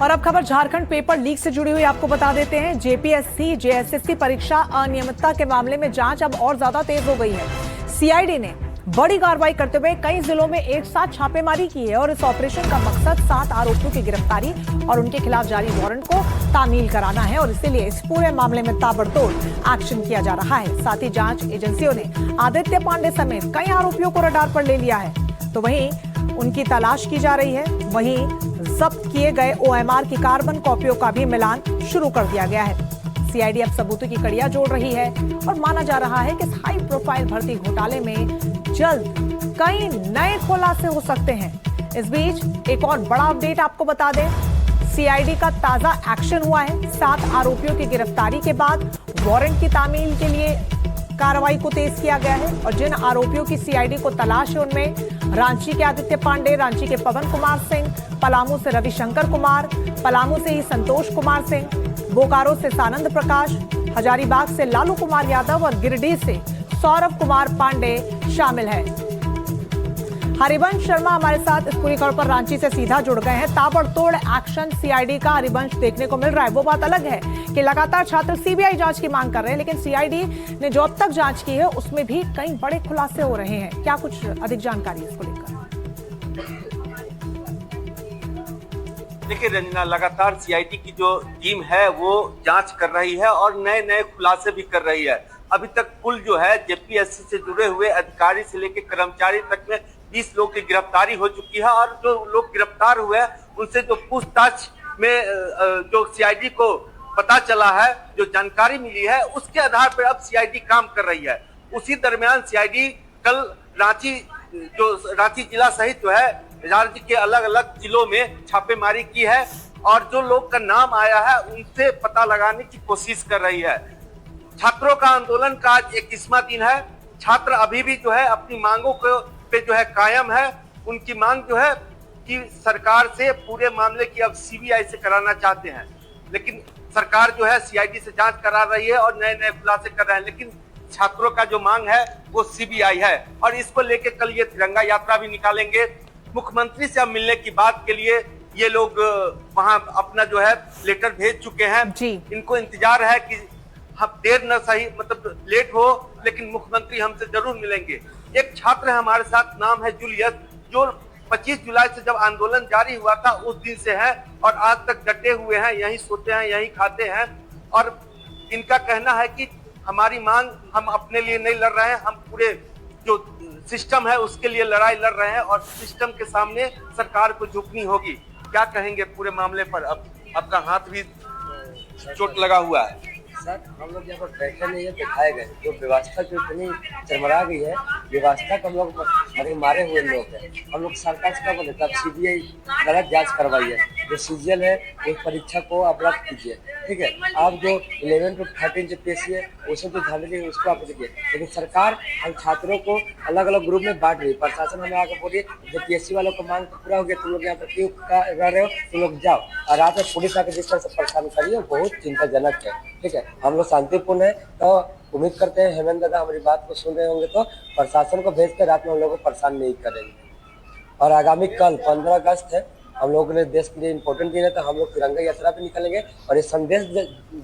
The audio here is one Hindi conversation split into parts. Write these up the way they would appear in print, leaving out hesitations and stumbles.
और अब खबर झारखंड पेपर लीक से जुड़ी हुई आपको बता देते हैं। जेपीएससी जेएसएससी परीक्षा अनियमितता के मामले में जांच अब और ज्यादा तेज हो गई है। सीआईडी ने बड़ी कार्रवाई करते हुए कई जिलों में एक साथ छापेमारी की है और इस ऑपरेशन का मकसद 7 आरोपियों की गिरफ्तारी और उनके खिलाफ जारी वारंट को तामील कराना है और इसीलिए इस पूरे मामले में ताबड़तोड़ एक्शन किया जा रहा है। साथ ही जांच एजेंसियों ने आदित्य पांडे समेत कई आरोपियों को रडार पर ले लिया है, तो वहीं उनकी तलाश की जा रही है। वहीं जब्त किए गए ओएमआर की कार्बन कॉपियों का भी मिलान शुरू कर दिया गया है। सीआईडी अब सबूतों की कड़ियां जोड़ रही है और माना जा रहा है कि इस हाई प्रोफाइल भर्ती घोटाले में जल्द कई नए खुलासे हो सकते हैं। इस बीच एक और बड़ा अपडेट आपको बता दें, सीआईडी का ताजा एक्शन हुआ है। 7 आरोपियों की गिरफ्तारी के बाद वारंट की तामील के लिए कार्रवाई को तेज किया गया है और जिन आरोपियों की सीआईडी को तलाश है उनमें रांची के आदित्य पांडे, रांची के पवन कुमार सिंह, पलामू से रविशंकर कुमार, पलामू से ही संतोष कुमार सिंह, बोकारो से सानंद प्रकाश, हजारीबाग से लालू कुमार यादव और गिरिडीह से सौरभ कुमार पांडे शामिल है। हरिवंश शर्मा हमारे साथ इस पूरी खबर पर रांची से सीधा जुड़ गए हैं। ताबड़तोड़ एक्शन सीआईडी का हरिवंश देखने को मिल रहा है। वो बात अलग है कि लगातार छात्र सीबीआई जांच की मांग कर रहे हैं, लेकिन सीआईडी ने जो अब तक जांच की है उसमें भी कई बड़े खुलासे हो रहे हैं। क्या कुछ अधिक जानकारी इसको लेकर? देखिए रंजना, लगातार सीआईडी की जो टीम है वो जांच कर रही है और नए नए खुलासे भी कर रही है। अभी तक कुल जो है जेपीएससी से जुड़े हुए अधिकारी से लेकर कर्मचारी तक में 20 लोग की गिरफ्तारी हो चुकी है और जो लोग गिरफ्तार हुए हैं उनसे जो पूछताछ में जो सीआईडी को पता चला है, जो जानकारी मिली है, उसके आधार पर अब सीआईडी काम कर रही है। उसी दरमियान सीआईडी कल रांची जिला सहित जो है राज्य के अलग अलग जिलों में छापेमारी की है और जो लोग का नाम आया है उनसे पता लगाने की कोशिश कर रही है। छात्रों का आंदोलन का आज 21वां दिन है। छात्र अभी भी जो है अपनी मांगों पे जो है कायम है। उनकी मांग जो है कि सरकार से पूरे मामले की अब सीबीआई से कराना चाहते हैं, लेकिन सरकार जो है सीआईडी से जांच करा रही है और नए नए खुलासे कर रहे हैं, लेकिन छात्रों का जो मांग है वो सीबीआई है और इसको लेकर कल ये तिरंगा यात्रा भी निकालेंगे। मुख्यमंत्री से अब मिलने की बात के लिए ये लोग वहां अपना जो है लेटर भेज चुके हैं। इनको इंतजार है कि हम देर न सही, मतलब लेट हो, लेकिन मुख्यमंत्री हमसे जरूर मिलेंगे। एक छात्र है हमारे साथ, नाम है जूलियस, जो 25 जुलाई से जब आंदोलन जारी हुआ था उस दिन से है और आज तक डटे हुए हैं, यहीं सोते हैं, यहीं खाते हैं और इनका कहना है कि हमारी मांग हम अपने लिए नहीं लड़ रहे हैं, हम पूरे जो सिस्टम है उसके लिए लड़ाई लड़ रहे हैं और सिस्टम के सामने सरकार को झुकनी होगी। क्या कहेंगे पूरे मामले पर? अब आपका हाथ भी चोट लगा हुआ है। सर, हम लोग यहाँ पर बैठे नहीं है, दिखाए गए जो व्यवस्था जो इतनी चरमरा गई है, व्यवस्था को हम लोग मारे हुए लोग हैं। हम लोग सरकार से क्या बोले थे, अब सीबीआई गलत जांच करवाई है, जो सीजीएल है उस परीक्षा को आप रद्द कीजिए, ठीक है। आप जो 11 to 13 जो पीएससी है उसमें जो ध्यान दीजिए, उसको आप देखिए। लेकिन सरकार हम छात्रों को अलग अलग ग्रुप में बांट रही है। प्रशासन हमें आकर बोलिए जब पीएससी वालों को मांग पूरा हो गया, तुम लोग यहाँ पर क्यों रह रहे हो, तुम लोग जाओ। और रात में पुलिस आकर जिस तरह से परेशान करिए बहुत चिंताजनक है, ठीक है। हम लोग शांतिपूर्ण है, तो उम्मीद करते हैं हेमंत दादा हमारी बात को सुन रहे होंगे तो प्रशासन को भेज कर रात में हम लोग को परेशान नहीं करेंगे। और आगामी कल 15 अगस्त है, हम लोगों ने देश के लिए इम्पोर्टेंट दिन है, तो हम लोग तिरंगा यात्रा पे निकलेंगे और ये संदेश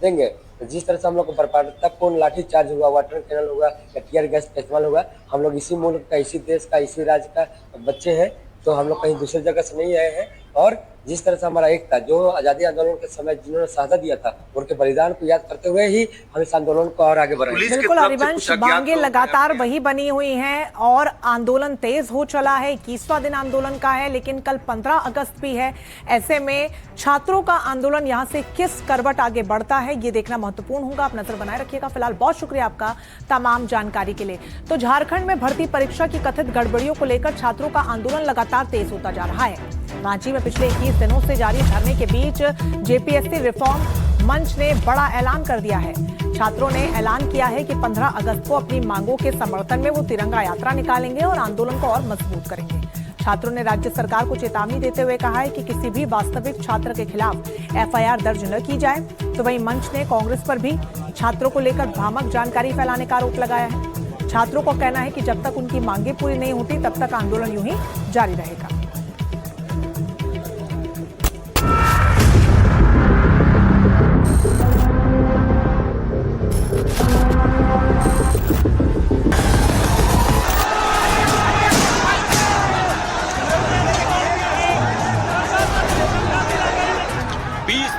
देंगे जिस तरह से हम लोग को बर्बादपूर्ण लाठी चार्ज हुआ, वाटर कैनल हुआ या टीयर गैस इस्तेमाल हुआ। हम लोग इसी मुल्क का, इसी देश का, इसी राज्य का बच्चे हैं, तो हम लोग कहीं दूसरी जगह से नहीं आए हैं। और जिस तरह से हमारा एकता, जो आज़ादी आंदोलन के समय जिन्होंने शहादत दिया था, उनके बलिदान को याद करते हुए ही हम इस आंदोलन को और आगे बढ़ाएंगे। बिल्कुल हरिवंश, मांगे लगातार वही बनी हुई हैं और आंदोलन तेज हो चला है। 21वां दिन आंदोलन का है, लेकिन कल 15 अगस्त भी है। ऐसे में छात्रों का आंदोलन यहाँ से किस करवट आगे बढ़ता है ये देखना महत्वपूर्ण होगा। आप नजर बनाए रखिएगा। फिलहाल बहुत शुक्रिया आपका तमाम जानकारी के लिए। तो झारखंड में भर्ती परीक्षा की कथित गड़बड़ियों को लेकर छात्रों का आंदोलन लगातार तेज होता जा रहा है। रांची में पिछले 21 दिनों से जारी धरने के बीच जेपीएससी रिफॉर्म मंच ने बड़ा ऐलान कर दिया है। छात्रों ने ऐलान किया है कि 15 अगस्त को अपनी मांगों के समर्थन में वो तिरंगा यात्रा निकालेंगे और आंदोलन को और मजबूत करेंगे। छात्रों ने राज्य सरकार को चेतावनी देते हुए कहा है कि किसी भी वास्तविक छात्र के खिलाफ एफआईआर दर्ज न की जाए। तो वहीं मंच ने कांग्रेस पर भी छात्रों को लेकर भ्रामक जानकारी फैलाने का आरोप लगाया है। छात्रों को कहना है कि जब तक उनकी मांगें पूरी नहीं होती तब तक आंदोलन यूं ही जारी रहेगा।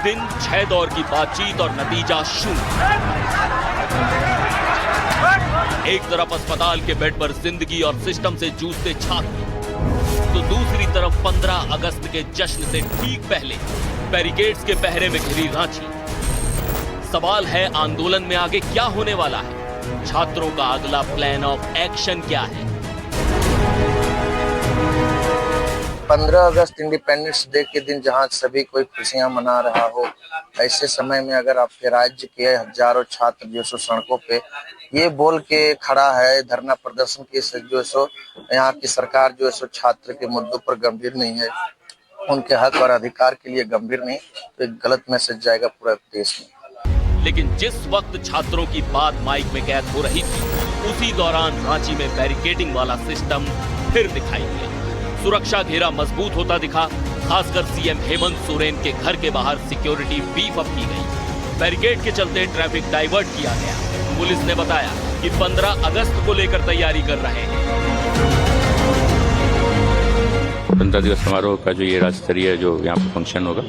दिन 6 दौर की बातचीत और नतीजा शून्य। एक तरफ अस्पताल के बेड पर जिंदगी और सिस्टम से जूझते छात्र, तो दूसरी तरफ 15 अगस्त के जश्न से ठीक पहले बैरिकेड्स के पहरे में घिरी रांची। सवाल है आंदोलन में आगे क्या होने वाला है? छात्रों का अगला प्लान ऑफ एक्शन क्या है? 15 अगस्त इंडिपेंडेंस डे के दिन जहां सभी कोई खुशियां मना रहा हो, ऐसे समय में अगर आपके राज्य के हजारों छात्र जो सो सड़कों पे ये बोल के खड़ा है, धरना प्रदर्शन के जो सो यहाँ की सरकार जो सो छात्र के मुद्दों पर गंभीर नहीं है, उनके हक और अधिकार के लिए गंभीर नहीं, तो एक गलत मैसेज जाएगा पूरे देश में। लेकिन जिस वक्त छात्रों की बात माइक में कैद हो रही थी, उसी दौरान रांची में बैरिकेडिंग वाला सिस्टम फिर दिखाई दिया। सुरक्षा घेरा मजबूत होता दिखा। खासकर सीएम हेमंत सोरेन के घर के बाहर सिक्योरिटी बीफ अप की गई। बैरिकेड के चलते ट्रैफिक डाइवर्ट किया गया। पुलिस ने बताया कि 15 अगस्त को लेकर तैयारी कर रहे हैं। 15 दिवस समारोह का जो ये राज्य स्तरीय जो यहाँ पर फंक्शन होगा,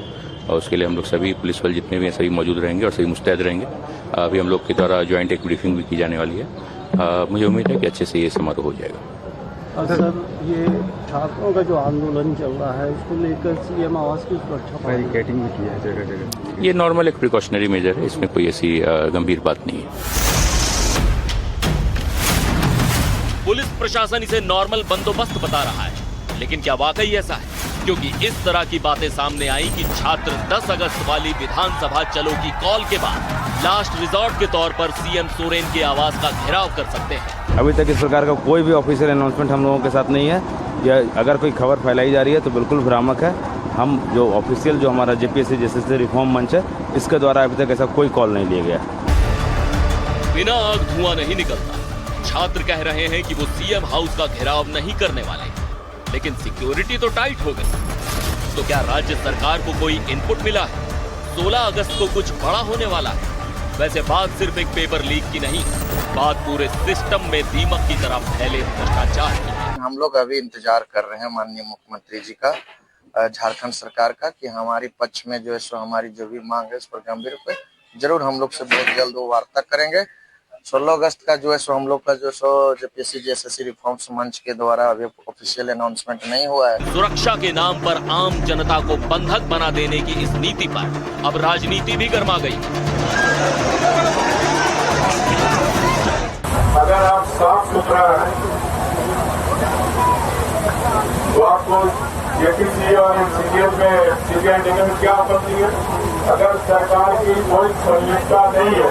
और उसके लिए हम लोग सभी पुलिस बल जितने भी हैं सभी मौजूद रहेंगे और सभी मुस्तैद रहेंगे। अभी हम लोग के द्वारा ज्वाइंट एक ब्रीफिंग भी की जाने वाली है। मुझे उम्मीद है कि अच्छे से ये समारोह हो जाएगा। सर, ये छात्रों का जो आंदोलन चल रहा है, उसको लेकर सीएम आवास की सुरक्षा बैरिकेडिंग भी की है जगह जगह। ये नॉर्मल एक प्रिकॉशनरी मेजर है, इसमें कोई ऐसी गंभीर बात नहीं है। पुलिस प्रशासन इसे नॉर्मल बंदोबस्त बता रहा है, लेकिन क्या वाकई ऐसा है? क्योंकि इस तरह की बातें सामने आई कि छात्र 10 अगस्त वाली विधानसभा चलो की कॉल के बाद लास्ट रिजॉर्ट के तौर पर सीएम सोरेन के आवास का घेराव कर सकते हैं। अभी तक इस प्रकार का कोई भी ऑफिशियल अनाउंसमेंट हम लोगों के साथ नहीं है, या अगर कोई खबर फैलाई जा रही है तो बिल्कुल भ्रामक है। हम जो ऑफिशियल जो हमारा जेपीएससी जेएसएससी रिफॉर्म मंच है, इसके द्वारा अभी तक ऐसा कोई कॉल नहीं लिया गया। बिना आग धुआं नहीं निकलता। छात्र कह रहे हैं कि वो सीएम हाउस का घेराव नहीं करने वाले, लेकिन सिक्योरिटी तो टाइट हो गई। तो क्या राज्य सरकार को कोई इनपुट मिला है? 16 अगस्त को कुछ बड़ा होने वाला है। वैसे बात सिर्फ एक पेपर लीक की नहीं, बात पूरे सिस्टम में दीमक की तरह फैले भ्रष्टाचार की है। हम लोग अभी इंतजार कर रहे हैं माननीय मुख्यमंत्री जी का, झारखंड सरकार का, कि हमारी पक्ष में जो है सो हमारी जो भी मांग है उस पर गंभीर पे जरूर हम लोग से बहुत जल्द वो वार्ता करेंगे। 16 अगस्त का जो है सो हम लोग का जो सो जेपीएससी जेएसएससी रिफॉर्म्स मंच के द्वारा अभी ऑफिशियल अनाउंसमेंट नहीं हुआ है। सुरक्षा के नाम पर आम जनता को बंधक बना देने की इस नीति पर अब राजनीति भी गर्मा गई। अगर आप साफ सुथरा है तो आपको जेपीसी और सीबीआई देने में क्या आपत्ति है? अगर सरकार की कोई संलिप्तता नहीं है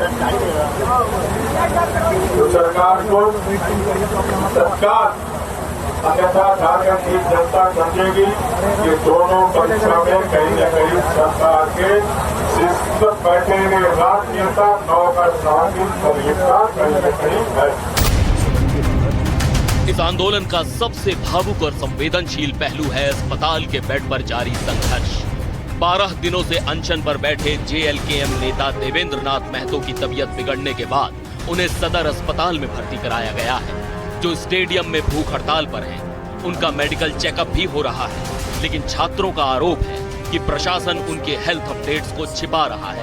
तो सरकार को तत्काल, अन्यथा झारखंड की जनता समझेगी कि दोनों परीक्षा में कहीं न कहीं सरकार के सिस्टम बैठेंगे राजनेता 9 का संलिप्तता कहीं न कहीं है। इस आंदोलन का सबसे भावुक और संवेदनशील पहलू है अस्पताल के बेड पर जारी संघर्ष। 12 दिनों से अनशन पर बैठे जेएलकेएम नेता देवेंद्र नाथ महतो की तबीयत बिगड़ने के बाद उन्हें सदर अस्पताल में भर्ती कराया गया है, जो स्टेडियम में भूख हड़ताल पर हैं। उनका मेडिकल चेकअप भी हो रहा है, लेकिन छात्रों का आरोप है कि प्रशासन उनके हेल्थ अपडेट्स को छिपा रहा है।